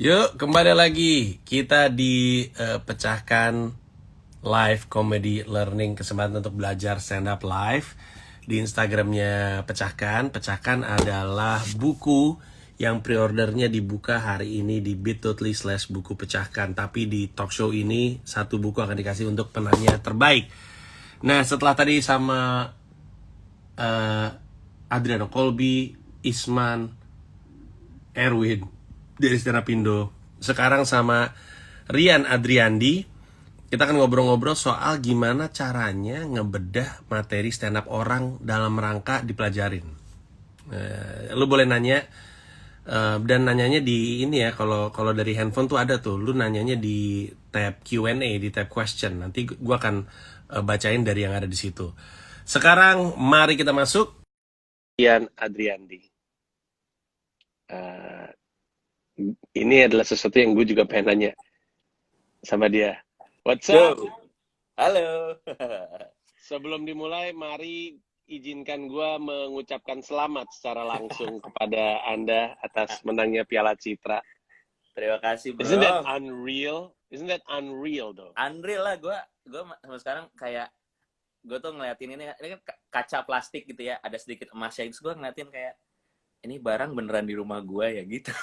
Yuk, kembali lagi kita di Pecahkan Live Comedy Learning, kesempatan untuk belajar stand up live di Instagramnya Pecahkan. Pecahkan adalah buku yang pre-ordernya dibuka hari ini di bit.ly/buku pecahkan. Tapi di talk show ini satu buku akan dikasih untuk penanya terbaik. Nah, setelah tadi sama Adriano Colby, Isman, Erwin dari Stand Up Indo, sekarang sama Rian Adriandi, kita akan ngobrol-ngobrol soal gimana caranya ngebedah materi stand up orang dalam rangka dipelajarin. Lu boleh nanya, dan nanyanya di ini ya, kalau dari handphone tuh ada tuh, lu nanyanya di tab Q&A, di tab question. Nanti gua akan bacain dari yang ada di situ. Sekarang mari kita masuk. Rian Adriandi. Ini adalah sesuatu yang gue juga pengen nanya sama dia. What's up? Yo, halo. Sebelum dimulai, mari izinkan gue mengucapkan selamat secara langsung kepada Anda atas menangnya Piala Citra. Terima kasih, bro. Isn't that unreal? Isn't that unreal, though? Unreal lah, gue sampai sekarang kayak gue tuh ngeliatin ini kan kaca plastik gitu ya, ada sedikit emasnya. Terus gue ngeliatin kayak ini barang beneran di rumah gue ya gitu.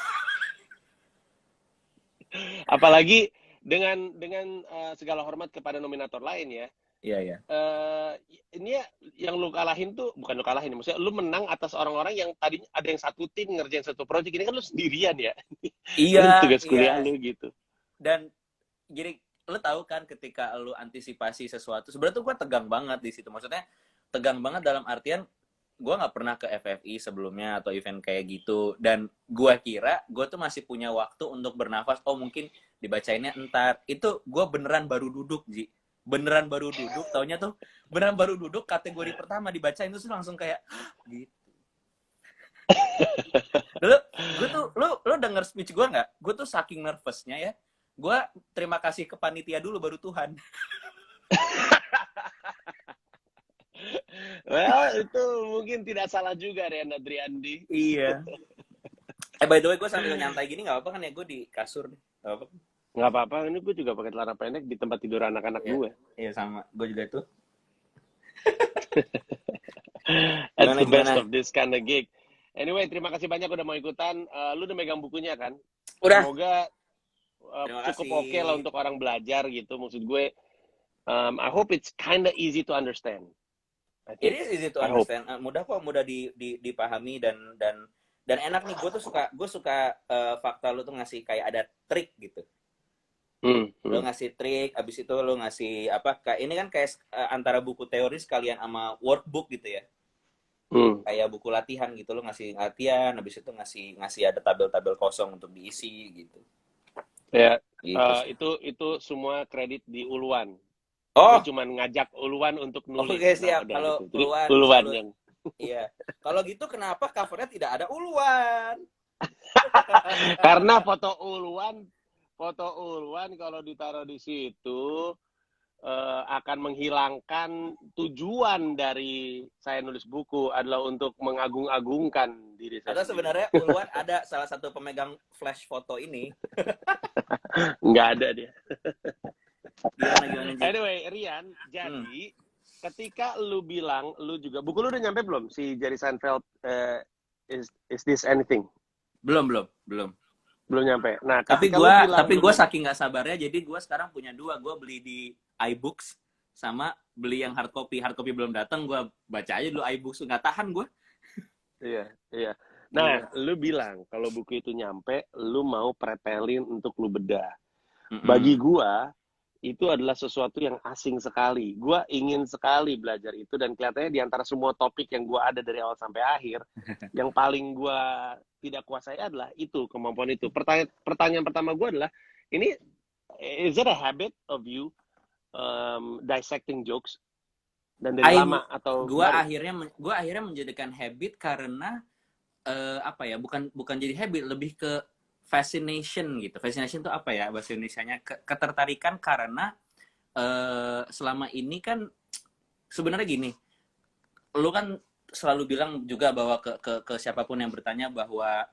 Apalagi dengan segala hormat kepada nominator lain ya. Iya, iya. Ini ya, yang lu kalahin tuh bukan lu kalahin, maksudnya lu menang atas orang-orang yang tadinya ada yang satu tim ngerjain satu project. Ini kan lu sendirian ya. Ini Iya, tugas kuliah iya. lu gitu. Dan gini, lu tahu kan ketika lu antisipasi sesuatu, sebenarnya tuh gue tegang banget di situ. Maksudnya tegang banget dalam artian gue nggak pernah ke FFI sebelumnya atau event kayak gitu, dan gue kira gue tuh masih punya waktu untuk bernafas. Oh mungkin dibacainnya entar. Itu gue beneran baru duduk, Ji. Beneran baru duduk, taunya tuh beneran baru duduk, kategori pertama dibacain terus langsung kayak gitu. Dulu gue tuh, lu denger speech gue nggak? Gue tuh saking nervousnya ya, gue terima kasih ke panitia dulu baru Tuhan. Well, itu mungkin tidak salah juga, Rian Adriandi. Iya. By the way, gue sambil nyantai gini nggak apa-apa kan ya, gue di kasur nih. Nggak apa-apa. Nggak apa-apa, ini gue juga pakai celana pendek di tempat tidur anak-anak Iya, gue. iya sama. Gue juga tuh. That's Gimana, the best gimana? of this kind of gig. Anyway, terima kasih banyak udah mau ikutan. Lu udah megang bukunya kan? Udah. Semoga Terima cukup kasih. oke lah untuk orang belajar gitu. Maksud gue, I hope it's kinda easy to understand. I It think. is easy to I hope. understand. Mudah kok, mudah dipahami dan enak nih. Gue suka fakta lu tuh ngasih kayak ada trik gitu. Lo ngasih trik, abis itu lo ngasih apa? Kayak ini kan kayak antara buku teori sekalian sama workbook gitu ya. Kayak buku latihan gitu, lo ngasih latihan, habis itu ngasih ada tabel-tabel kosong untuk diisi gitu. Ya, Gitu sih. itu semua kredit di Uluan. Oh, Gue cuma ngajak Uluan untuk nulis. oke Nah, siap. udah Kalau gitu. Jadi Uluan bisa Uluan lu, yang iya. Kalau gitu kenapa covernya tidak ada Uluan? karena foto Uluan kalau ditaruh di situ akan menghilangkan tujuan dari saya nulis buku adalah untuk mengagung-agungkan diri saya Atau sendiri. sebenarnya Uluan ada salah satu pemegang flash foto ini. Nggak ada dia. Gimana Ji? Anyway, Rian, jadi ketika lu bilang lu juga buku lu udah nyampe belum si Jerry Seinfeld is this anything? Belum. Belum nyampe. Nah, Tapi ketika lu bilang gue saking nggak sabarnya, jadi gue sekarang punya dua. Gue beli di iBooks sama beli yang hard copy. Hard copy belum datang, gue baca aja dulu iBooks. Nggak tahan gue. Iya. Nah, lu bilang kalau buku itu nyampe, lu mau pretelin untuk lu bedah. Bagi gua itu adalah sesuatu yang asing sekali. Gua ingin sekali belajar itu dan kelihatannya di antara semua topik yang gua ada dari awal sampai akhir, yang paling gua tidak kuasai adalah itu, kemampuan itu. Pertanyaan pertama gua adalah, ini is it a habit of you dissecting jokes dan dari lama atau gue baru? akhirnya menjadikan habit karena apa ya, bukan jadi habit, lebih ke fascination gitu. Fascination itu apa ya bahasa Indonesianya? Ketertarikan karena selama ini kan sebenarnya gini, lu kan selalu bilang juga bahwa ke siapapun yang bertanya bahwa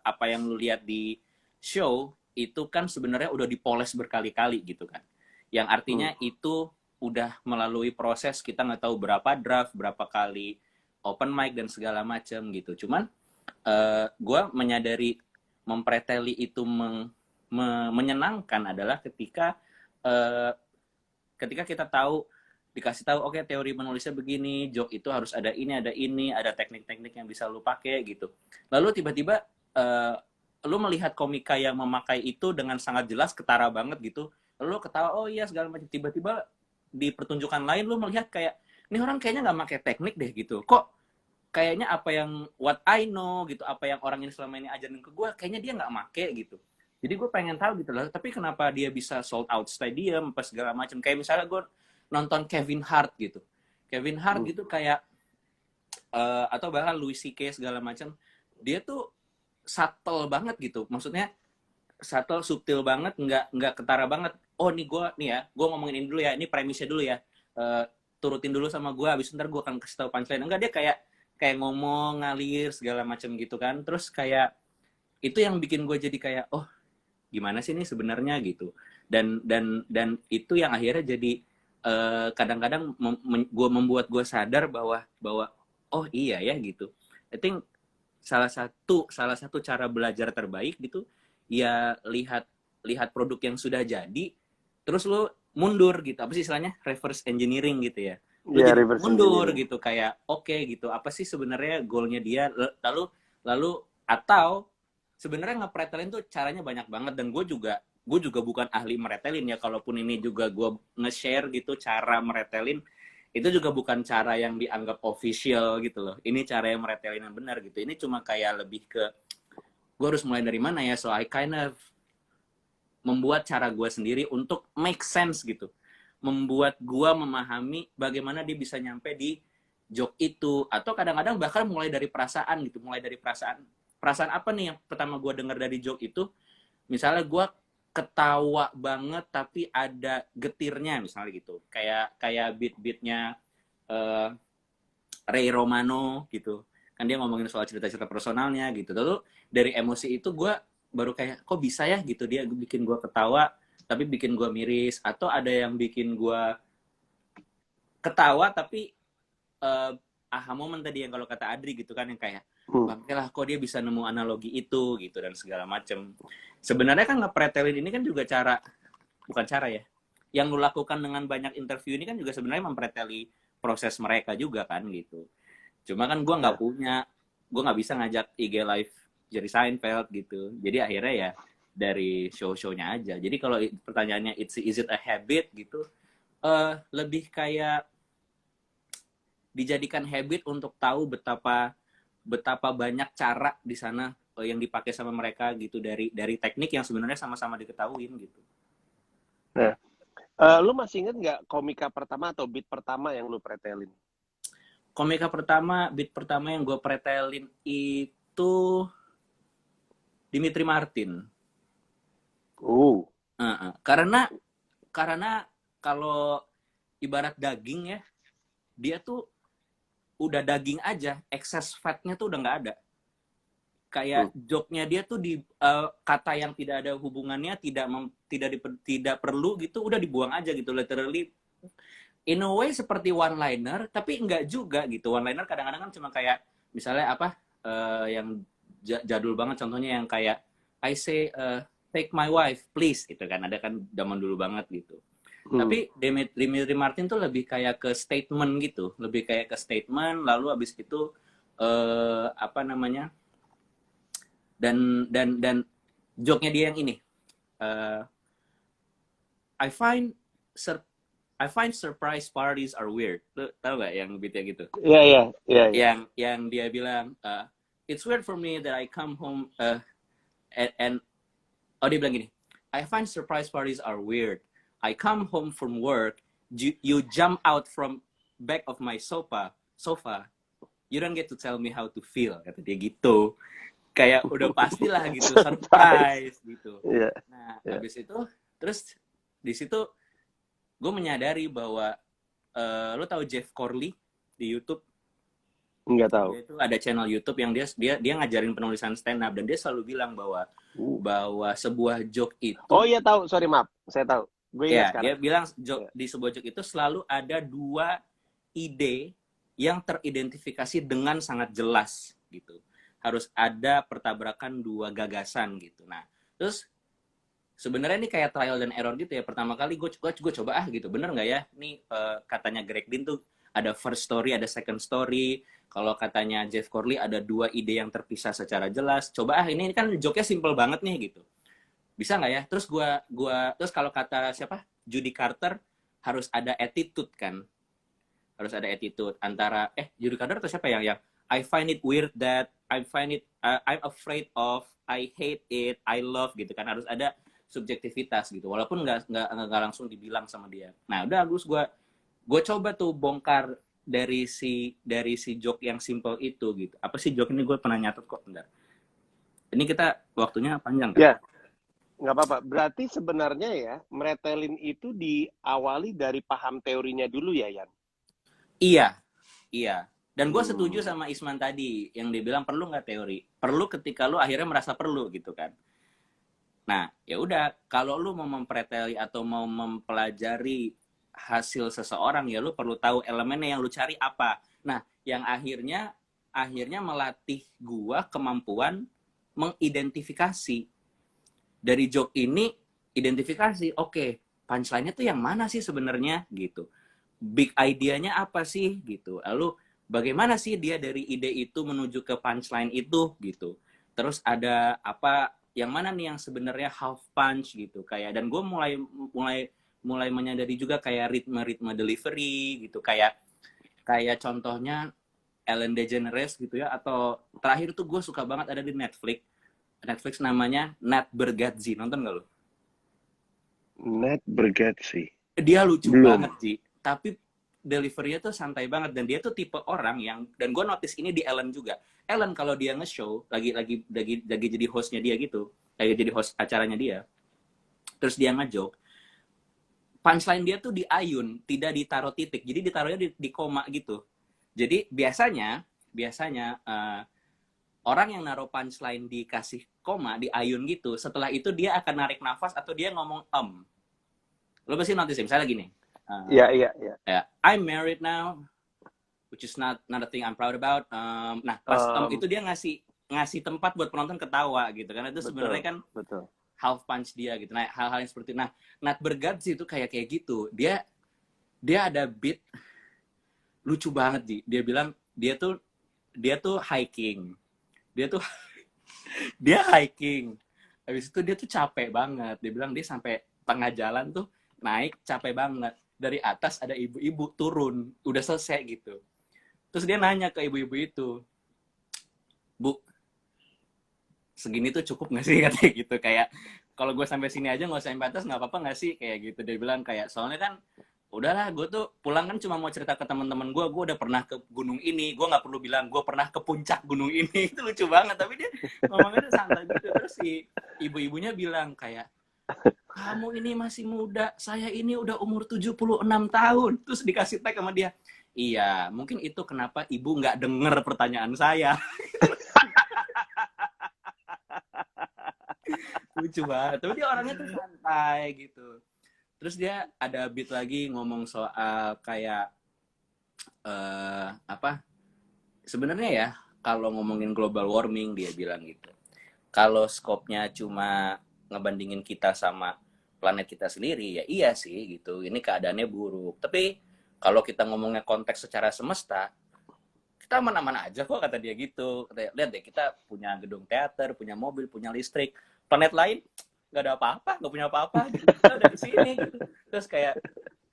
apa yang lu lihat di show itu kan sebenarnya udah dipoles berkali-kali gitu kan. Yang artinya itu udah melalui proses kita nggak tahu berapa draft, berapa kali open mic dan segala macam gitu. Cuman gue menyadari mempreteli itu menyenangkan adalah ketika eh, ketika kita tahu dikasih tahu oke, teori menulisnya begini, joke itu harus ada ini, ada teknik-teknik yang bisa lu pakai gitu. Lalu tiba-tiba lu melihat komika yang memakai itu dengan sangat jelas, ketara banget gitu. Lalu lu ketawa, oh iya segala macam. Tiba-tiba di pertunjukan lain lu melihat kayak ini orang kayaknya nggak pakai teknik deh gitu. Kok kayaknya apa yang what I know gitu, apa yang orang ini selama ini ajarin ke gue, kayaknya dia nggak make gitu. Jadi gue pengen tahu gitu loh, tapi kenapa dia bisa sold out stadium, apa segala macam. Kayak misalnya gue nonton Kevin Hart gitu. Kevin Hart gitu kayak, atau bahkan Louis C.K. segala macam, dia tuh subtle banget gitu. Maksudnya subtle, subtil banget, nggak ketara banget. Oh gue ngomongin ini dulu ya, ini premisnya dulu ya. Turutin dulu sama gue, habis ntar gue akan kasih tahu punchline. Enggak, dia kayak ngomong ngalir segala macam gitu kan. Terus kayak itu yang bikin gue jadi kayak, oh gimana sih ini sebenarnya gitu. Dan itu yang akhirnya jadi kadang-kadang membuat gue sadar bahwa oh iya ya gitu. I think salah satu cara belajar terbaik gitu ya, lihat produk yang sudah jadi, terus lu mundur gitu, apa sih istilahnya, reverse engineering gitu ya. Lu Ya, jadi reverse mundur engineering. gitu, kayak oke gitu, apa sih sebenarnya goalnya dia, lalu atau sebenarnya ngepretelin tuh caranya banyak banget. Dan gue juga bukan ahli meretelin ya, kalaupun ini juga gue nge-share gitu cara meretelin, itu juga bukan cara yang dianggap official gitu loh. Ini cara yang meretelin yang benar gitu. Ini cuma kayak lebih ke gue harus mulai dari mana ya, so I kind of membuat cara gue sendiri untuk make sense gitu, membuat gue memahami bagaimana dia bisa nyampe di joke itu. Atau kadang-kadang bahkan mulai dari perasaan gitu, mulai dari perasaan apa nih yang pertama gue dengar dari joke itu. Misalnya gue ketawa banget tapi ada getirnya misalnya gitu, kayak beat-beatnya uh, Ray Romano gitu kan, dia ngomongin soal cerita-cerita personalnya gitu. Lalu dari emosi itu gue baru kayak kok bisa ya gitu, dia bikin gue ketawa tapi bikin gue miris. Atau ada yang bikin gue ketawa tapi aha moment tadi yang kalau kata Adri gitu kan, yang kayak bangke lah kok dia bisa nemu analogi itu gitu dan segala macem. Sebenarnya kan ngepretelin ini kan juga bukan cara ya, yang lu lakukan dengan banyak interview ini kan juga sebenarnya mempreteli proses mereka juga kan gitu. Cuma kan gue nggak bisa ngajak IG live Jerry Seinfeld gitu. Jadi akhirnya ya dari show-shownya aja. Jadi kalau pertanyaannya is it a habit gitu, lebih kayak dijadikan habit untuk tahu betapa banyak cara di sana yang dipakai sama mereka gitu, dari teknik yang sebenarnya sama-sama diketahuin gitu. Nah, lu masih inget nggak komika pertama atau beat pertama yang lu pretelin? Beat pertama yang gue pretelin itu Dimitri Martin. Karena kalau ibarat daging ya, dia tuh udah daging aja, excess fatnya tuh udah nggak ada. Kayak joke-nya dia tuh di kata yang tidak ada hubungannya, tidak perlu gitu, udah dibuang aja gitu, literally. In a way seperti one liner, tapi enggak juga gitu. One liner kadang-kadang kan cuma kayak misalnya apa yang jadul banget, contohnya yang kayak I say take my wife please gitu kan, ada kan zaman dulu banget gitu. Tapi Dimitri Martin tuh lebih kayak ke statement gitu, lebih kayak ke statement, lalu abis itu apa namanya, dan joke-nya dia yang ini, I find surprise parties are weird. Lu tahu gak yang beatnya gitu? Iya. Yang dia bilang, it's weird for me that I come home and dia bilang gini, I find surprise parties are weird. I come home from work, you jump out from back of my sofa. You don't get to tell me how to feel, kata dia gitu. Kayak udah pastilah gitu, surprise gitu. Yeah. Nah, habis itu terus di situ gue menyadari bahwa lo tahu Jeff Corley di YouTube? Nggak tahu. Dia itu ada channel YouTube yang dia ngajarin penulisan stand up, dan dia selalu bilang bahwa Uh. sebuah joke Oh itu, iya tahu, sorry maaf, saya tahu. Gue ingat ya, dia sekarang. bilang Ya. di sebuah joke itu selalu ada dua ide yang teridentifikasi dengan sangat jelas gitu. Harus ada pertabrakan dua gagasan gitu. Nah, terus sebenarnya ini kayak trial dan error gitu ya. Pertama kali gue coba gitu, bener nggak ya? Nih katanya Greg Dean tuh ada first story, ada second story. Kalau katanya Jeff Corley ada dua ide yang terpisah secara jelas. Coba ini kan joke-nya simple banget nih gitu. Bisa nggak ya? Terus kalau kata siapa? Judy Carter, harus ada attitude kan? Harus ada attitude antara Judy Carter atau siapa yang I find it weird that I'm afraid of, I hate it, I love gitu kan, harus ada subjektivitas gitu, walaupun nggak langsung dibilang sama dia. Nah udah Agus, gue coba tuh bongkar dari si joke yang simple itu gitu. Apa sih joke ini, gue pernah nyatet kok, bentar. Ini kita waktunya panjang kan? Ya, nggak apa-apa. Berarti sebenarnya ya, meretelin itu diawali dari paham teorinya dulu ya, Yan? Iya, iya. Dan gue setuju sama Isman tadi yang dia bilang perlu nggak teori? Perlu ketika lu akhirnya merasa perlu gitu kan. Nah, ya udah, kalau lu mau mempreteli atau mau mempelajari hasil seseorang, ya lu perlu tahu elemennya yang lu cari apa. Nah, yang akhirnya melatih gua kemampuan mengidentifikasi dari joke ini, identifikasi, oke, punchline-nya tuh yang mana sih sebenarnya gitu. Big idea-nya apa sih gitu. Lalu bagaimana sih dia dari ide itu menuju ke punchline itu gitu. Terus ada apa yang mana nih yang sebenarnya half punch gitu kayak, dan gue mulai menyadari juga kayak ritme delivery gitu, kayak contohnya Ellen DeGeneres gitu ya, atau terakhir tuh gue suka banget ada di Netflix namanya Nat Bargatze, nonton gak lo? Nat Bargatze. Dia lucu Belum. banget sih, tapi delivery-nya tuh santai banget, dan dia tuh tipe orang yang, dan gue notice ini di Ellen juga. Ellen kalau dia nge-show lagi jadi hostnya dia gitu, lagi jadi host acaranya dia, terus dia nge-joke, punchline dia tuh diayun, tidak ditaruh titik, jadi ditaruhnya di koma gitu. Jadi biasanya orang yang naruh punchline dikasih koma, diayun gitu, setelah itu dia akan narik nafas atau dia ngomong lo pasti notice misalnya gini, Iya, iya, iya. I'm married now, which is not a thing I'm proud about. Nah, pas itu dia ngasih tempat buat penonton ketawa gitu, karena itu sebenarnya kan betul. half punch dia gitu. Nah, hal-hal yang seperti, nah, Nat Bargatze itu kayak gitu. Dia ada beat lucu banget sih. Dia bilang dia tuh hiking. Dia hiking. Habis itu dia tuh capek banget. Dia bilang dia sampai tengah jalan tuh naik capek banget. Dari atas ada ibu-ibu turun, udah selesai gitu. Terus dia nanya ke ibu-ibu itu, Bu, segini tuh cukup nggak sih, katanya gitu. Kayak kalau gue sampai sini aja nggak usah sampai atas, nggak apa-apa nggak sih, kayak gitu. Dia bilang kayak, soalnya kan udahlah, gue tuh pulang kan cuma mau cerita ke teman-teman gue udah pernah ke gunung ini, gue nggak perlu bilang gue pernah ke puncak gunung ini. Itu lucu banget, tapi dia ngomongnya tuh santai gitu. Terus si ibu-ibunya bilang kayak, kamu ini masih muda, saya ini udah umur 76 tahun. Terus dikasih tag sama dia, iya, mungkin itu kenapa ibu nggak denger pertanyaan saya. Lucu banget, tapi dia orangnya tuh santai gitu. Terus dia ada beat lagi ngomong soal kayak apa, sebenarnya ya, kalau ngomongin global warming, dia bilang gitu, kalau skopnya cuma ngebandingin kita sama planet kita sendiri, ya iya sih gitu, ini keadaannya buruk. Tapi kalau kita ngomongnya konteks secara semesta, kita aman-aman aja kok, kata dia gitu. Kata, lihat deh, kita punya gedung teater, punya mobil, punya listrik. Planet lain nggak ada apa-apa, nggak punya apa-apa gitu. Kita udah di sini gitu. Terus kayak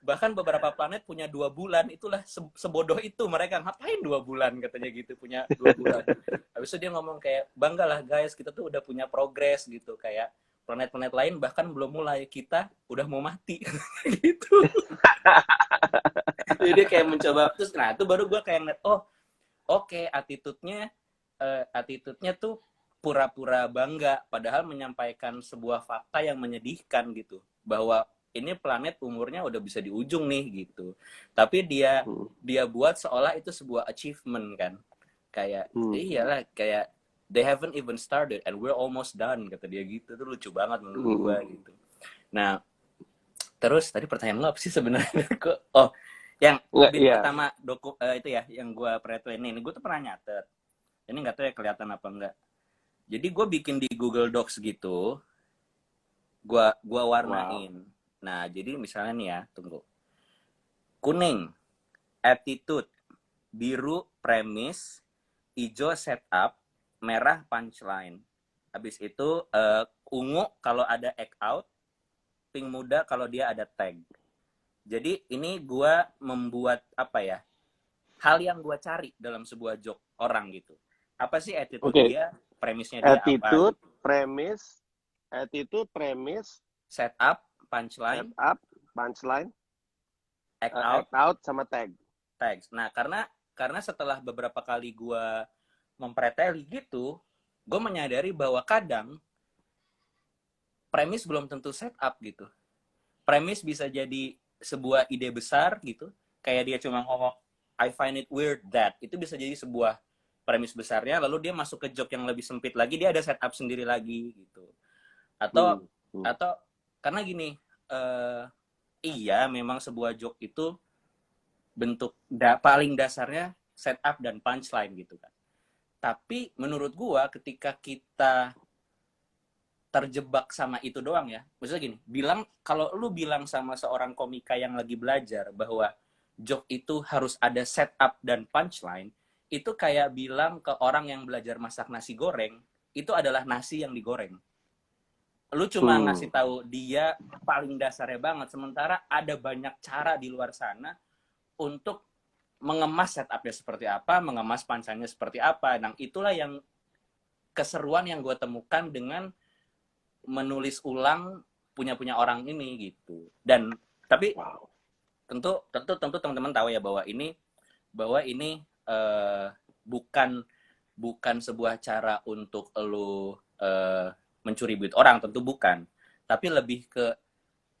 bahkan beberapa planet punya 2 bulan, itulah sebodoh itu mereka, ngapain 2 bulan, katanya gitu, punya 2 bulan. Habis itu dia ngomong kayak, banggalah guys, kita tuh udah punya progres gitu, kayak planet-planet lain bahkan belum mulai, kita udah mau mati. Gitu. Jadi dia kayak mencoba, terus nah itu baru gue kayak ngeliat, oh oke, attitude-nya tuh pura-pura bangga, padahal menyampaikan sebuah fakta yang menyedihkan gitu, bahwa ini planet umurnya udah bisa di ujung nih gitu. Tapi dia buat seolah itu sebuah achievement kan. kayak Hmm. iyalah, kayak they haven't even started and we're almost done, kata dia gitu. Itu lucu banget menurut gua gitu. Nah, terus tadi pertanyaan lo apa sih sebenarnya? Oh, yang Nggak, beat iya. pertama itu ya yang gua pretelin ini, gua tuh pernah nyatet. Ini nggak tahu ya kelihatan apa enggak. Jadi gue bikin di Google Docs gitu, gua warnain. Nah, jadi misalnya nih ya, tunggu. Kuning, attitude, biru, premise, hijau, setup, merah, punchline. Habis itu ungu kalau ada act out, pink muda kalau dia ada tag. Jadi ini gua membuat apa ya? Hal yang gua cari dalam sebuah joke orang gitu. Apa sih attitude Oke. dia, premisnya dia apa Attitude, gitu. premise, Setup, punchline, setup, punchline, act out, act out, sama tag. tags. Nah, karena setelah beberapa kali gue mempreteli gitu, gue menyadari bahwa kadang premis belum tentu setup gitu. Premis bisa jadi sebuah ide besar gitu, kayak dia cuma ngomong I find it weird that, itu bisa jadi sebuah premis besarnya, lalu dia masuk ke joke yang lebih sempit lagi, dia ada setup sendiri lagi gitu. Atau karena gini, iya memang sebuah joke itu bentuk paling dasarnya setup dan punchline gitu kan. Tapi menurut gua ketika kita terjebak sama itu doang ya, maksudnya gini, kalau lu bilang sama seorang komika yang lagi belajar bahwa joke itu harus ada setup dan punchline, itu kayak bilang ke orang yang belajar masak nasi goreng, itu adalah nasi yang digoreng. Lu cuma ngasih tahu dia paling dasarnya banget, sementara ada banyak cara di luar sana untuk mengemas setupnya seperti apa, mengemas punchline-nya seperti apa. Nah, itulah yang keseruan yang gue temukan dengan menulis ulang punya orang ini gitu. Dan tapi tentu teman-teman tahu ya bahwa ini bukan sebuah cara untuk lu mencuri duit orang, tentu bukan. Tapi lebih ke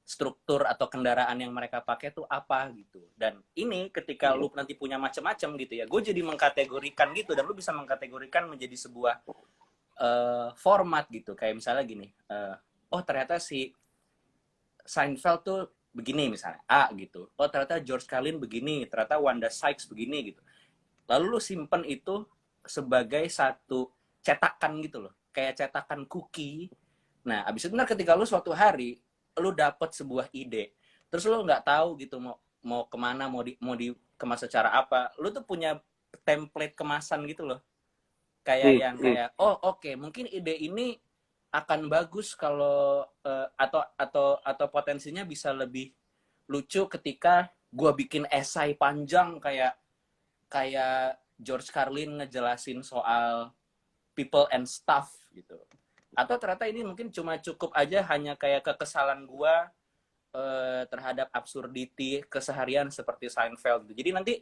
struktur atau kendaraan yang mereka pakai tuh apa gitu. Dan ini ketika lu nanti punya macam-macam gitu ya, gue jadi mengkategorikan gitu, dan lu bisa mengkategorikan menjadi sebuah format gitu. Kayak misalnya gini, oh ternyata si Seinfeld tuh begini misalnya, A gitu. Oh ternyata George Carlin begini, ternyata Wanda Sykes begini gitu. Lalu lu simpen itu sebagai satu cetakan gitu loh, kayak cetakan cookie. Nah, abis itu ketika lu suatu hari lu dapet sebuah ide, terus lu nggak tahu gitu mau kemana, mau dikemas secara apa, lu tuh punya template kemasan gitu loh, kayak oh oke, mungkin ide ini akan bagus kalau atau potensinya bisa lebih lucu ketika gua bikin esai panjang kayak George Carlin ngejelasin soal people and stuff gitu. Atau ternyata ini mungkin cuma cukup aja hanya kayak kekesalan gua terhadap absurdity keseharian seperti Seinfeld gitu. Jadi nanti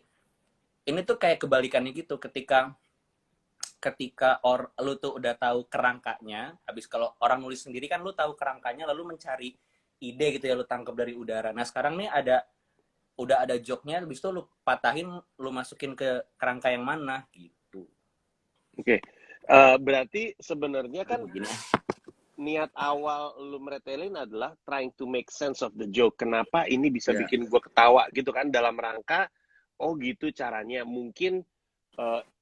ini tuh kayak kebalikannya gitu, ketika lu tuh udah tahu kerangkanya, habis kalau orang nulis sendiri kan lu tahu kerangkanya lalu mencari ide gitu ya, lu tangkap dari udara. Nah, sekarang nih udah ada joke-nya, habis itu lu patahin, lu masukin ke kerangka yang mana gitu. Oke. Berarti sebenarnya kan niat awal lu meretelin adalah trying to make sense of the joke. Kenapa ini bisa bikin gue ketawa gitu kan, dalam rangka oh gitu caranya. Mungkin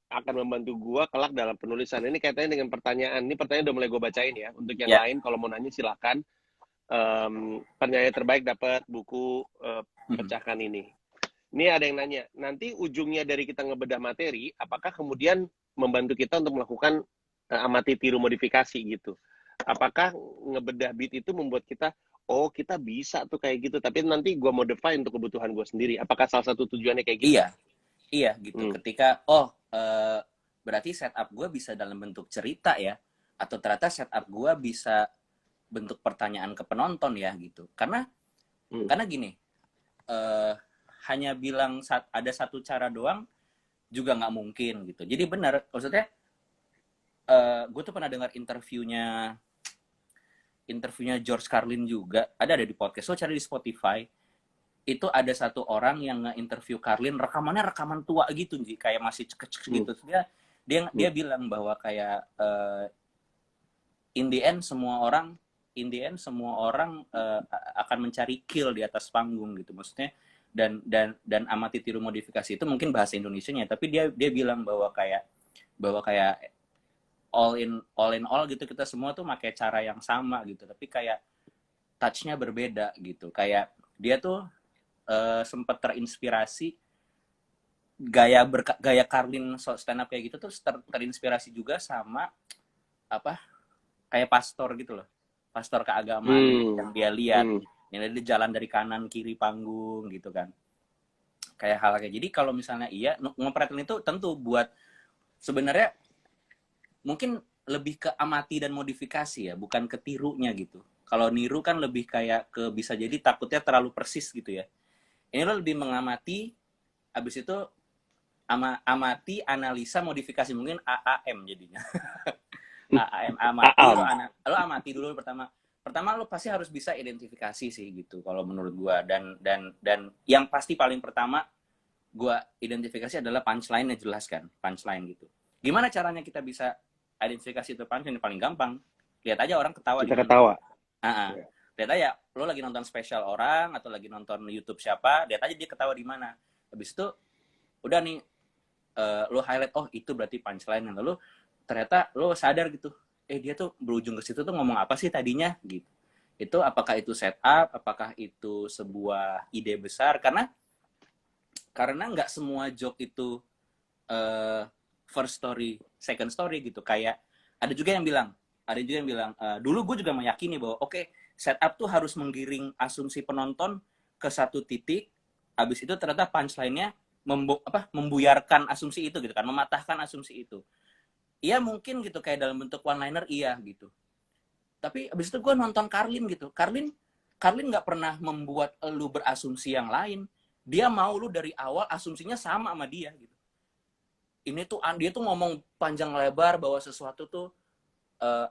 akan membantu gue kelak dalam penulisan. Ini kaitannya dengan pertanyaan. Ini pertanyaan udah mulai gue bacain ya. Untuk yang lain kalau mau nanya silakan. Penyanyi terbaik dapat buku pecahkan ini. Ini ada yang nanya, nanti ujungnya dari kita ngebedah materi, apakah kemudian membantu kita untuk melakukan amati tiru modifikasi gitu? Apakah ngebedah beat itu membuat kita, oh kita bisa tuh kayak gitu, tapi nanti gue modify untuk kebutuhan gue sendiri. Apakah salah satu tujuannya kayak gitu? Iya gitu. Ketika berarti setup gue bisa dalam bentuk cerita ya, atau ternyata setup gue bisa bentuk pertanyaan ke penonton ya gitu. Karena gini, hanya bilang ada satu cara doang juga nggak mungkin gitu. Jadi benar, maksudnya gue tuh pernah dengar interviewnya George Carlin juga, ada di podcast, so cari di Spotify. Itu ada satu orang yang nge-interview Carlin, rekaman tua gitu, kayak masih cek gitu. Dia bilang bahwa kayak in the end semua orang akan mencari kill di atas panggung gitu, maksudnya. Dan amati tiru modifikasi itu mungkin bahasa Indonesianya, tapi dia bilang bahwa kayak all in all gitu, kita semua tuh pakai cara yang sama gitu, tapi kayak touch-nya berbeda gitu. Kayak dia tuh sempat terinspirasi gaya Carlin stand up kayak gitu tuh, terinspirasi juga sama apa, kayak pastor gitu loh, pastor keagamaan yang dia lihat, yang dia jalan dari kanan kiri panggung gitu kan, kayak hal kayak. Jadi kalau misalnya iya nge-Prattle itu tentu buat, sebenarnya mungkin lebih ke amati dan modifikasi ya, bukan ke tirunya gitu. Kalau niru kan lebih kayak ke, bisa jadi takutnya terlalu persis gitu ya. Ini lo lebih mengamati, habis itu amati, analisa, modifikasi, mungkin AAM jadinya. AAM, amati, lo amati dulu pertama lo pasti harus bisa identifikasi sih gitu kalau menurut gua. Dan yang pasti paling pertama gua identifikasi adalah punchline-nya, jelas kan, punchline gitu. Gimana caranya kita bisa identifikasi itu punchline? Paling gampang, lihat aja orang ketawa kita di mana. ketawa. Lihat aja, lo lagi nonton spesial orang atau lagi nonton YouTube siapa, lihat aja dia ketawa di mana. Habis itu udah nih, lo highlight, oh itu berarti punchline. Lalu ternyata lo sadar gitu, dia tuh berujung ke situ tuh ngomong apa sih tadinya gitu. Itu apakah itu setup, apakah itu sebuah ide besar, karena nggak semua joke itu first story, second story gitu. Kayak ada juga yang bilang dulu gue juga meyakini bahwa oke, setup tuh harus menggiring asumsi penonton ke satu titik, habis itu ternyata punchline-nya membuyarkan asumsi itu gitu kan, mematahkan asumsi itu. Iya mungkin gitu, kayak dalam bentuk one liner, iya gitu. Tapi abis itu gue nonton Carlin gitu, Carlin nggak pernah membuat lu berasumsi yang lain. Dia mau lu dari awal asumsinya sama sama dia gitu. Ini tuh dia tuh ngomong panjang lebar bahwa sesuatu tuh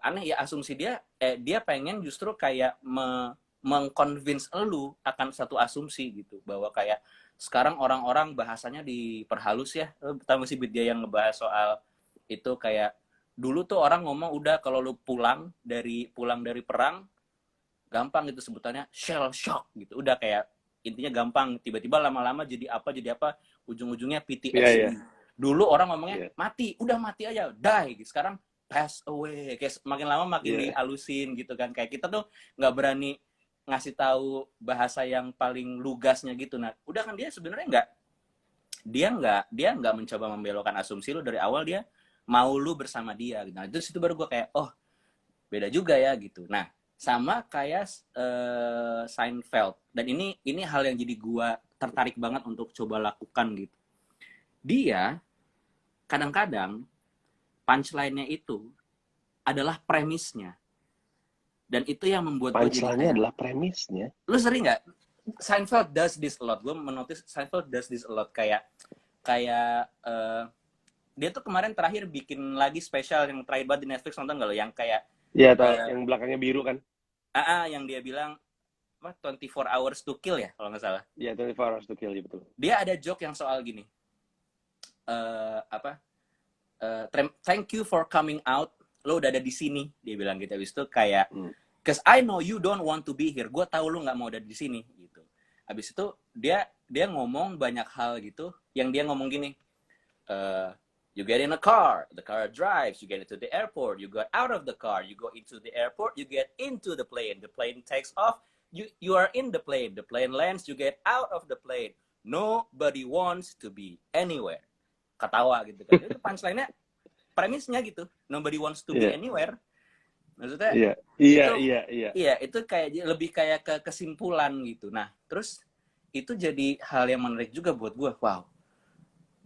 aneh ya, asumsi dia pengen justru kayak mengconvince lu akan satu asumsi gitu, bahwa kayak sekarang orang-orang bahasanya diperhalus ya. Tahu sih dia yang ngebahas soal itu, kayak dulu tuh orang ngomong udah kalau lu pulang dari perang gampang gitu sebutannya shell shock gitu, udah kayak intinya gampang, tiba-tiba lama-lama jadi apa ujung-ujungnya PTSD. Dulu orang ngomongnya mati, udah mati aja, die gitu. Sekarang pass away, kayak makin lama makin dihalusin gitu kan. Kayak kita tuh nggak berani ngasih tahu bahasa yang paling lugasnya gitu. Nah udah kan, dia sebenarnya dia nggak mencoba membelokkan asumsi lu dari awal, dia mau lu bersama dia gitu. Nah itu situ baru gue kayak, oh beda juga ya gitu. Nah sama kayak Seinfeld, dan ini hal yang jadi gue tertarik banget untuk coba lakukan gitu. Dia kadang-kadang punchline-nya itu adalah premisnya, dan itu yang membuat gue jadi punchline-nya adalah premisnya. Lu sering nggak? Seinfeld does this a lot. Gue menotis Seinfeld does this a lot. Kayak dia tuh kemarin terakhir bikin lagi spesial yang terakhir banget di Netflix, nonton nggak lo? Yang kayak yang belakangnya biru kan? Yang dia bilang 24 hours to kill ya kalau nggak salah. Iya, 24 hours to kill, ya betul. Dia ada joke yang soal gini. Thank you for coming out. Lo udah ada di sini, dia bilang gitu. Habis itu kayak, cause I know you don't want to be here. Gue tahu lo nggak mau ada di sini gitu. Habis itu dia ngomong banyak hal gitu, yang dia ngomong gini. You get in a car, the car drives, you get into the airport, you got out of the car, you go into the airport, you get into the plane takes off, you are in the plane lands, you get out of the plane. Nobody wants to be anywhere. Ketawa gitu kan. Itu punchline-nya, premisnya gitu. Nobody wants to be anywhere. Maksudnya Iya, itu kayak lebih kayak ke kesimpulan gitu. Nah, terus itu jadi hal yang menarik juga buat gue. Wow,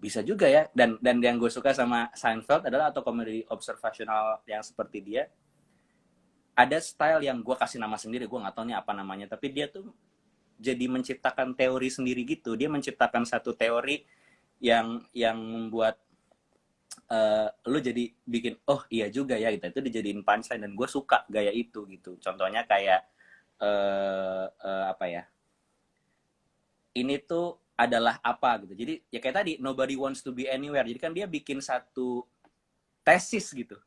bisa juga ya. Dan yang gue suka sama Seinfeld adalah, atau komedi observasional yang seperti dia, ada style yang gue kasih nama sendiri, gue nggak tahu nih apa namanya, tapi dia tuh jadi menciptakan teori sendiri gitu. Dia menciptakan satu teori yang membuat lu jadi bikin, oh iya juga ya gitu. Itu dijadiin punchline, dan gue suka gaya itu gitu. Contohnya kayak apa ya, ini tuh adalah apa gitu. Jadi ya kayak tadi, nobody wants to be anywhere. Jadi kan dia bikin satu tesis gitu.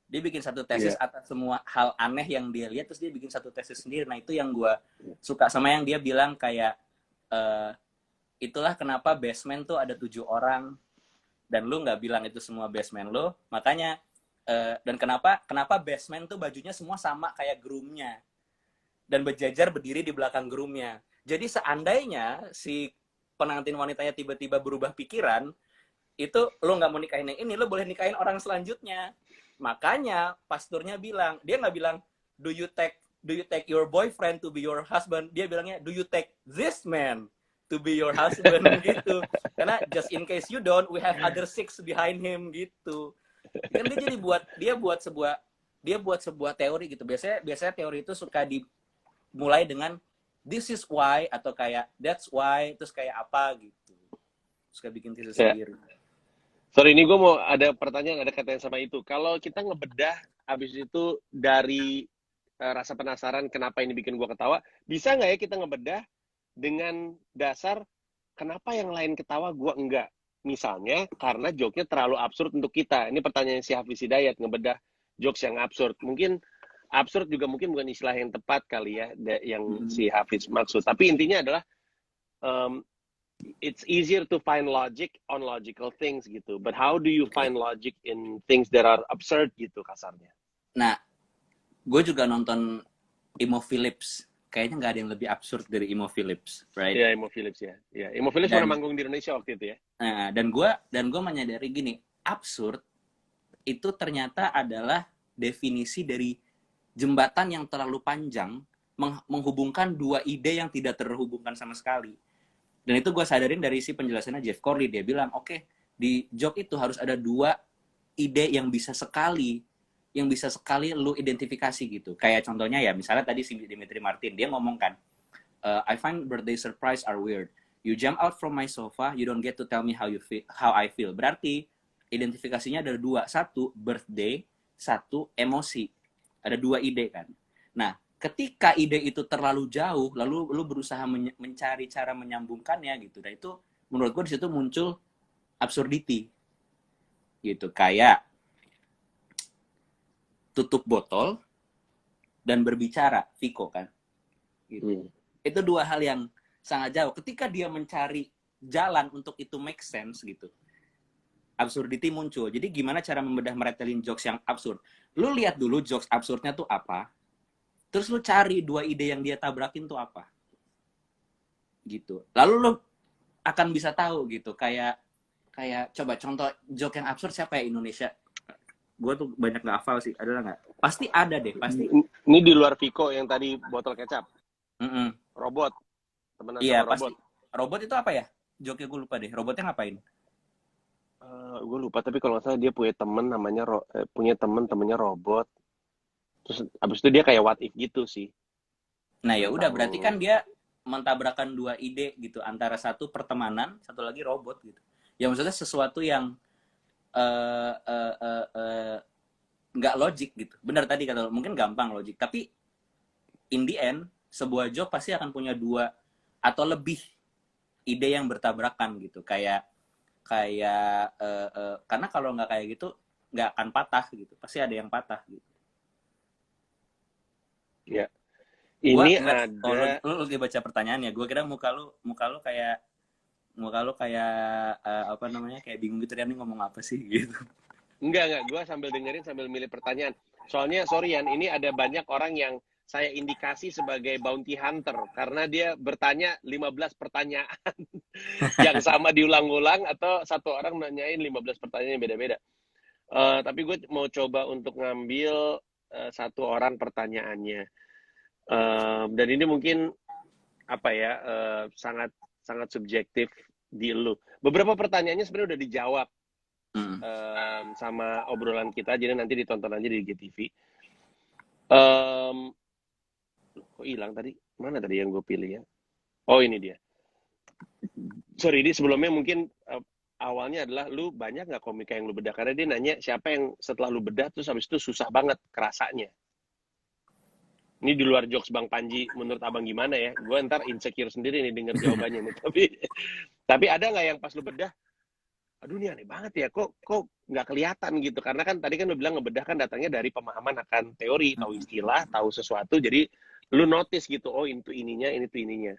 Dia bikin satu tesis Iya. atas semua hal aneh yang dia lihat, terus dia bikin satu tesis sendiri. Nah itu yang gue suka, sama yang dia bilang kayak itulah kenapa basement tuh ada 7 orang dan lu nggak bilang itu semua basement lu, makanya dan kenapa basement tuh bajunya semua sama kayak groomnya dan berjajar berdiri di belakang groomnya. Jadi seandainya si pengantin wanitanya tiba-tiba berubah pikiran, itu lo nggak mau nikahin yang ini, lo boleh nikahin orang selanjutnya. Makanya pasturnya bilang, dia nggak bilang do you take your boyfriend to be your husband, dia bilangnya do you take this man to be your husband gitu. Karena just in case you don't, we have other 6 behind him gitu. Kan dia buat sebuah teori gitu. Biasanya teori itu suka dimulai dengan this is why atau kayak that's why, terus kayak apa gitu. Suka bikin tesis sendiri. Sorry, ini gue mau ada pertanyaan, ada kaitannya sama itu. Kalau kita ngebedah habis itu dari rasa penasaran kenapa ini bikin gue ketawa, bisa nggak ya kita ngebedah dengan dasar kenapa yang lain ketawa gue enggak? Misalnya karena joke-nya terlalu absurd untuk kita. Ini pertanyaan si Hafiz Hidayat, ngebedah jokes yang absurd. Mungkin absurd juga mungkin bukan istilah yang tepat kali ya, yang si Hafiz maksud. Tapi intinya adalah it's easier to find logic on logical things gitu. But how do you find logic in things that are absurd gitu kasarnya? Nah, gue juga nonton Emo Philips. Kayaknya nggak ada yang lebih absurd dari Emo Philips, right? Iya, Emo Philips ya. Iya, Emo Philips pernah manggung di Indonesia waktu itu ya. Nah, dan gue menyadari gini, absurd itu ternyata adalah definisi dari jembatan yang terlalu panjang menghubungkan dua ide yang tidak terhubungkan sama sekali. Dan itu gue sadarin dari si penjelasannya Jeff Corley. Dia bilang, oke, di joke itu harus ada dua ide yang bisa sekali lu identifikasi gitu. Kayak contohnya ya, misalnya tadi si Dimitri Martin, dia ngomong kan, I find birthday surprise are weird. You jump out from my sofa, you don't get to tell me how I feel. Berarti identifikasinya ada dua. Satu, birthday. Satu, emosi. Ada dua ide kan. Nah, ketika ide itu terlalu jauh, lalu lu berusaha mencari cara menyambungkannya gitu. Dan itu menurut gue di situ muncul absurdity. Gitu, kayak tutup botol dan berbicara, Vico kan. Gitu. Itu dua hal yang sangat jauh. Ketika dia mencari jalan untuk itu make sense gitu, absurdity muncul. Jadi gimana cara membedah meretelin jokes yang absurd? Lu lihat dulu jokes absurdnya tuh apa, terus lu cari dua ide yang dia tabrakin tuh apa. Gitu. Lalu lu akan bisa tahu gitu. Kayak coba contoh joke yang absurd siapa ya Indonesia? Gue tuh banyak nggak hafal sih. Ada nggak? Pasti ada deh. Pasti. Ini di luar Vico yang tadi botol kecap. Robot. Temenan Iya, sama robot. Pasti. Robot itu apa ya? Joke gue lupa deh. Robotnya ngapain? Gue lupa, tapi kalau nggak salah dia punya temen namanya temennya robot. Terus abis itu dia kayak what if gitu sih. Nah ya udah, berarti kan dia mentabrakan dua ide gitu, antara satu pertemanan, satu lagi robot gitu. Ya maksudnya sesuatu yang nggak logik gitu. Benar tadi kata lo, mungkin gampang logik, tapi in the end sebuah joke pasti akan punya dua atau lebih ide yang bertabrakan gitu. Kayak karena kalau nggak kayak gitu nggak akan patah gitu. Pasti ada yang patah gitu. Ya. Ini ada. Lu lagi baca pertanyaannya. Gue kira muka lu kayak apa namanya, kayak bingung gitu, Rian, ngomong apa sih gitu. Enggak. Gue sambil dengerin sambil milih pertanyaan. Soalnya sorry Yan, ini ada banyak orang yang saya indikasi sebagai bounty hunter karena dia bertanya 15 pertanyaan yang sama diulang-ulang atau satu orang nanyain 15 pertanyaan yang beda-beda. Tapi gue mau coba untuk ngambil satu orang pertanyaannya. Dan ini mungkin apa ya, sangat subjektif di lu. Beberapa pertanyaannya sebenarnya udah dijawab sama obrolan kita, jadi nanti ditonton aja di GTV. Kok hilang tadi? Mana tadi yang gue pilih ya? Oh ini dia. Sorry, ini sebelumnya mungkin awalnya adalah lu banyak nggak komika yang lu bedah? Karena dia nanya siapa yang setelah lu bedah terus habis itu susah banget kerasanya. Ini di luar jokes Bang Panji, menurut abang gimana ya? Gue ntar insecure sendiri nih denger jawabannya nih. Tapi ada nggak yang pas lu bedah, aduh ini aneh banget ya, kok nggak kelihatan gitu. Karena kan tadi kan lu bilang ngebedah kan datangnya dari pemahaman akan teori, tahu istilah, tahu sesuatu, jadi lu notice gitu, oh itu ininya, ini tuh ininya.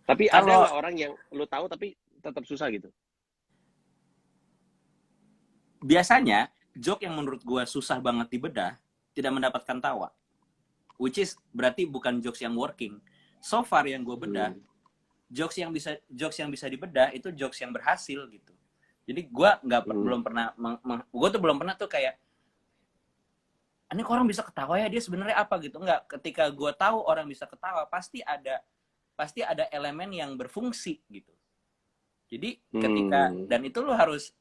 Tapi ada Kalau nggak orang yang lu tahu tapi tetap susah gitu? biasanya joke yang menurut gue susah banget dibedah tidak mendapatkan tawa, which is berarti bukan jokes yang working. So far yang gue bedah, jokes yang bisa dibedah itu jokes yang berhasil gitu. Jadi gue belum pernah, gue tuh belum pernah tuh kayak, ini kok orang bisa ketawa ya, dia sebenarnya apa gitu. Enggak, ketika gue tahu orang bisa ketawa, pasti ada elemen yang berfungsi gitu. Jadi ketika dan itu lo harus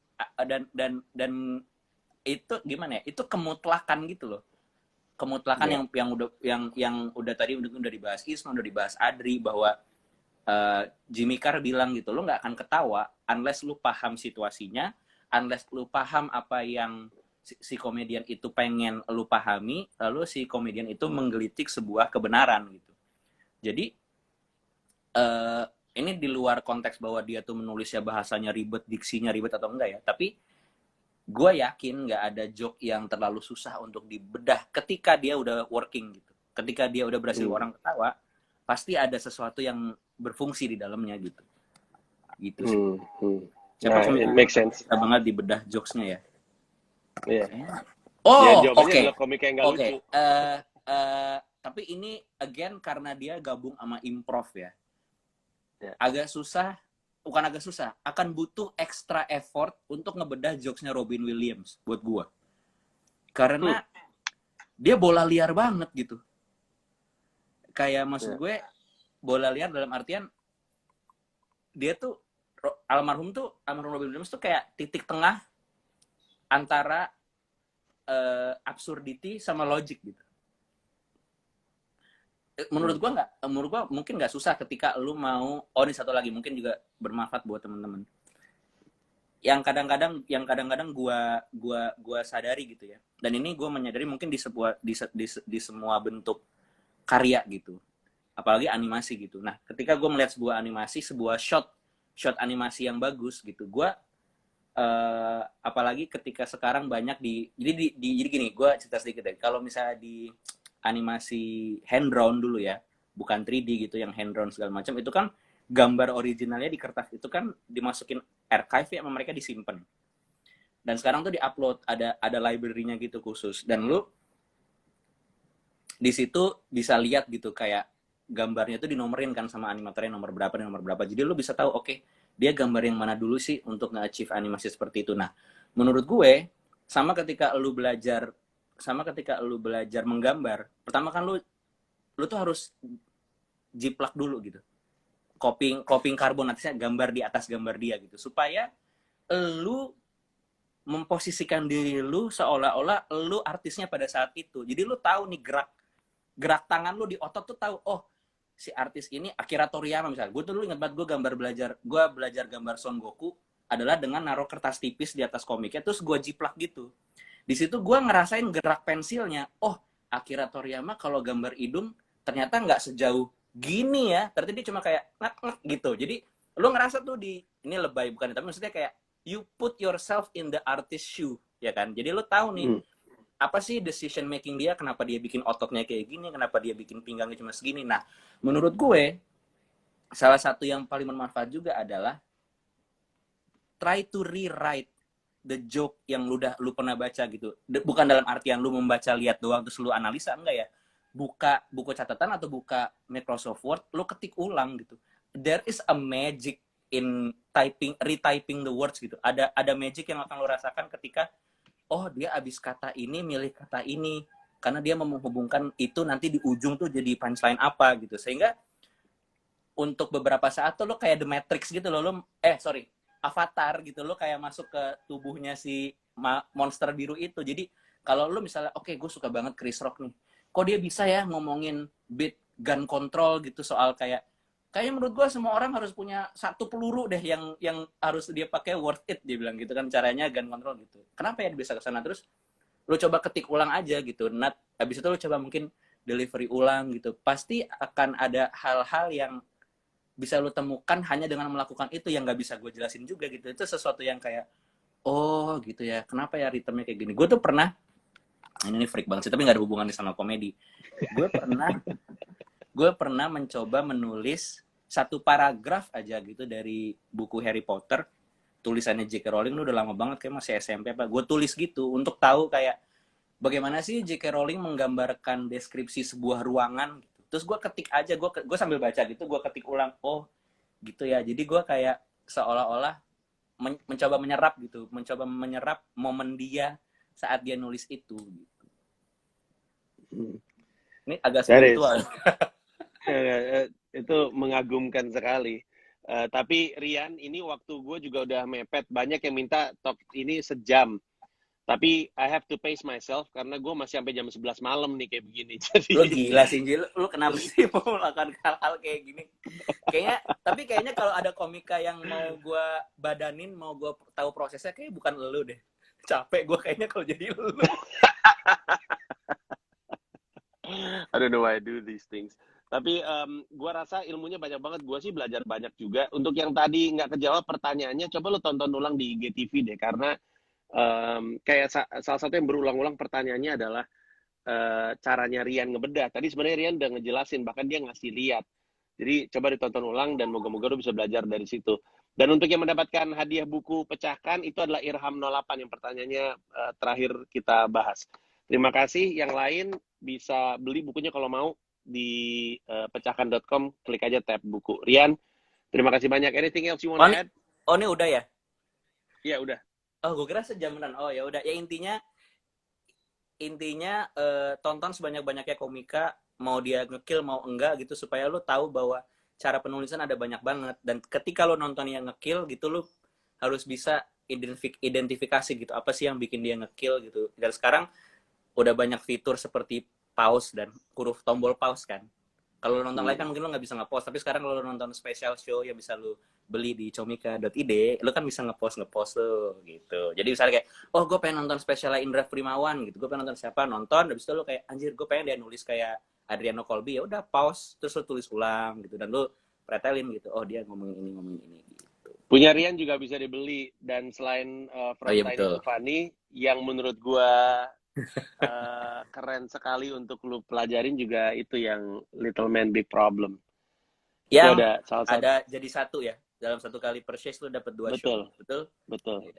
dan itu gimana ya? Itu kemutlakan gitu loh. Kemutlakan yang udah tadi udah dibahas Isma, udah dibahas Adri, bahwa Jimmy Carr bilang gitu, lo nggak akan ketawa unless lu paham situasinya, unless lu paham apa yang si komedian itu pengen lu pahami, lalu si komedian itu menggelitik sebuah kebenaran gitu. Jadi ini di luar konteks bahwa dia tuh menulisnya bahasanya ribet, diksinya ribet atau enggak ya, tapi gue yakin nggak ada joke yang terlalu susah untuk dibedah ketika dia udah working gitu. Ketika dia udah berhasil orang ketawa, pasti ada sesuatu yang berfungsi di dalamnya gitu. Gitu sih. Siapa make sense. Bisa banget dibedah jokesnya ya. Iya. Oh, oke. Adalah komik yang nggak lucu. Tapi ini again karena dia gabung sama improv ya. Agak susah, bukan agak susah, akan butuh extra effort untuk ngebedah jokesnya Robin Williams buat gua. Karena dia bola liar banget gitu. Kayak maksud gue, bola liar dalam artian dia tuh almarhum Robin Williams tuh kayak titik tengah antara absurdity sama logic gitu. Menurut gua mungkin nggak susah ketika lu mau. Oh, ini satu lagi mungkin juga bermanfaat buat temen-temen. Yang kadang-kadang gua sadari gitu ya. Dan ini gua menyadari mungkin di semua bentuk karya gitu. Apalagi animasi gitu. Nah, ketika gue melihat sebuah animasi, sebuah shot animasi yang bagus gitu, gue apalagi ketika sekarang banyak jadi gini, gue cerita sedikit deh. Kalau misalnya di animasi hand drawn dulu ya, bukan 3D gitu, yang hand drawn segala macam, itu kan gambar originalnya di kertas itu kan dimasukin archive ya, sama mereka disimpan. Dan sekarang tuh diupload, ada library-nya gitu khusus, dan lu di situ bisa lihat gitu kayak gambarnya tuh dinomorin kan sama animatornya nomor berapa dan nomor berapa. Jadi lu bisa tahu oke, dia gambar yang mana dulu sih untuk nge-achieve animasi seperti itu. Nah, menurut gue sama ketika lu belajar menggambar, pertama kan lu tuh harus jiplak dulu gitu. Copying karbon, artinya gambar di atas gambar dia gitu, supaya lu memposisikan diri lu seolah-olah lu artisnya pada saat itu. Jadi lu tahu nih gerak tangan lu di otot tuh tahu, oh si artis ini Akira Toriyama misalnya. Gue tuh dulu ingat banget gue belajar gambar Son Goku adalah dengan naruh kertas tipis di atas komiknya, terus gue jiplak gitu. Di situ gue ngerasain gerak pensilnya. Oh, Akira Toriyama kalau gambar hidung ternyata nggak sejauh gini ya. Berarti dia cuma kayak ngak gitu. Jadi lu ngerasa tuh ini lebay bukan, tapi maksudnya kayak you put yourself in the artist shoe, ya kan? Jadi lu tahu nih apa sih decision making dia, kenapa dia bikin ototnya kayak gini, kenapa dia bikin pinggangnya cuma segini. Nah, menurut gue salah satu yang paling bermanfaat juga adalah try to rewrite the joke yang lu pernah baca gitu. Bukan dalam artian lu membaca lihat doang terus lu analisa, enggak ya. Buka buku catatan atau buka Microsoft Word, lu ketik ulang gitu. There is a magic in retyping the words gitu. Ada magic yang akan lu rasakan ketika oh dia abis kata ini milih kata ini karena dia mau menghubungkan itu nanti di ujung tuh jadi punchline apa gitu, sehingga untuk beberapa saat tuh lo kayak The Matrix gitu loh, Avatar gitu, lo kayak masuk ke tubuhnya si monster biru itu. Jadi kalau lo misalnya oke, gue suka banget Chris Rock nih, kok dia bisa ya ngomongin beat gun control gitu, soal kayaknya menurut gue semua orang harus punya satu peluru deh yang harus dia pakai, worth it dia bilang gitu kan caranya gun control gitu. Kenapa ya dia bisa kesana? Terus lo coba ketik ulang aja gitu. Habis itu lo coba mungkin delivery ulang gitu. Pasti akan ada hal-hal yang bisa lu temukan hanya dengan melakukan itu yang nggak bisa gue jelasin juga gitu. Itu sesuatu yang kayak, oh gitu ya, kenapa ya ritmenya kayak gini. Gue tuh pernah, ini freak banget sih, tapi nggak ada hubungannya sama komedi. Gue pernah mencoba menulis satu paragraf aja gitu dari buku Harry Potter, tulisannya J.K. Rowling, udah lama banget, kayak masih SMP apa. Gue tulis gitu untuk tahu kayak bagaimana sih J.K. Rowling menggambarkan deskripsi sebuah ruangan gitu. Terus gue ketik aja, gue sambil baca gitu, gue ketik ulang, oh gitu ya. Jadi gue kayak seolah-olah mencoba menyerap gitu, mencoba menyerap momen dia saat dia nulis itu. Gitu. Ini agak spiritual. Itu mengagumkan sekali. Tapi Rian, ini waktu gue juga udah mepet. Banyak yang minta talk ini sejam. Tapi I have to pace myself karena gue masih sampai jam 11 malam nih kayak begini. Jadi Lu gila sih, Jil. Lu kenapa sih mau melakukan hal-hal kayak gini? Kayaknya kalau ada komika yang mau gue badanin, mau gue tahu prosesnya, kayak bukan lu deh. Capek gue kayaknya kalau jadi lu. I don't know why I do these things. Tapi gue rasa ilmunya banyak banget. Gue sih belajar banyak juga. Untuk yang tadi nggak kejawab pertanyaannya, coba lo tonton ulang di IGTV deh. Karena kayak salah satu yang berulang-ulang pertanyaannya adalah caranya Rian ngebedah. Tadi sebenarnya Rian udah ngejelasin, bahkan dia ngasih lihat. Jadi coba ditonton ulang dan moga-moga lo bisa belajar dari situ. Dan untuk yang mendapatkan hadiah buku pecahkan, itu adalah Irham 08 yang pertanyaannya terakhir kita bahas. Terima kasih. Yang lain bisa beli bukunya kalau mau di pecahkan.com, klik aja tab buku. Rian, terima kasih banyak. Anything else you want to add? Oh, ini udah ya? Iya, udah. Oh, gue kira sejaman. Oh, ya udah. Ya intinya tonton sebanyak-banyaknya komika, mau dia ngekill mau enggak gitu, supaya lu tahu bahwa cara penulisan ada banyak banget. Dan ketika lu nonton yang ngekill gitu, lu harus bisa identifikasi gitu, apa sih yang bikin dia ngekill gitu. Dan sekarang udah banyak fitur seperti pause dan huruf tombol pause kan. Kalau lu nonton live kan mungkin lu nggak bisa nge-pause, tapi sekarang kalau lu nonton special show yang bisa lu beli di comika.id, lu kan bisa nge-pause tuh gitu. Jadi misalnya kayak, oh gue pengen nonton spesialnya Indra Primawan gitu, gue pengen nonton siapa, nonton, habis itu lu kayak, anjir gue pengen dia nulis kayak Adriano Colby, ya udah pause, terus lu tulis ulang gitu, dan lu pretelin gitu, oh dia ngomongin ini gitu. Punya Rian juga bisa dibeli, dan selain Frontain itu funny, yang menurut gua keren sekali untuk lu pelajarin juga itu yang Little Man Big Problem. Yang itu ada jadi satu ya, dalam satu kali purchase lu dapat 2 show.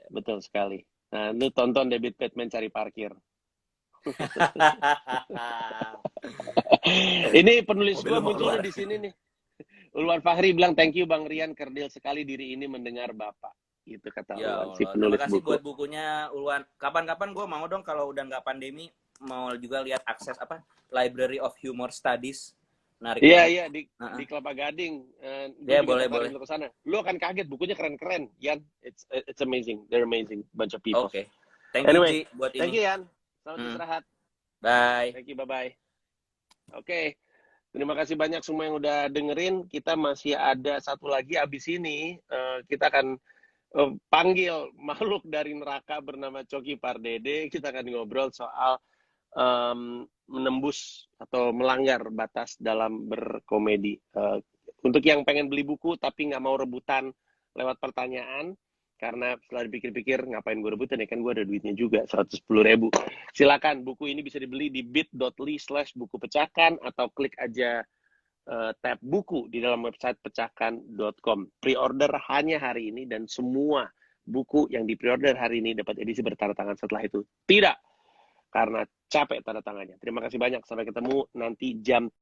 Betul sekali. Nah, lu tonton David Batman cari parkir. Ini penulis gua muncul di sini nih. Ulwan Fahri bilang, thank you Bang Rian, kerdil sekali diri ini mendengar Bapak. Gitu kata Ulwan, si penulis terima kasih buku. buat bukunya Ulwan. Kapan-kapan gue mau dong kalau udah nggak pandemi, mau juga lihat akses Library of Humor Studies. Iya di Kelapa Gading. Ya boleh. Lu kesana. Lu akan kaget, bukunya keren-keren. Yan, it's amazing. They're amazing bunch of people. Oke. Thank you Ji buat ini. Thank you Yan. Selamat istirahat. Bye. Thank you, bye-bye. Oke. Terima kasih banyak semua yang udah dengerin. Kita masih ada satu lagi abis ini. Kita akan panggil makhluk dari neraka bernama Coki Pardede. Kita akan ngobrol soal menembus atau melanggar batas dalam berkomedi. Untuk yang pengen beli buku tapi nggak mau rebutan lewat pertanyaan, karena setelah dipikir-pikir ngapain gue rebutan ya, kan gue ada duitnya juga 110.000. Silakan, buku ini bisa dibeli di bit.ly/buku pecahkan atau klik aja tab buku di dalam website pecahkan.com. Pre-order hanya hari ini, dan semua buku yang di pre-order hari ini dapat edisi bertanda tangan setelah itu. Tidak, karena capek tanda tangannya. Terima kasih banyak. Sampai ketemu nanti jam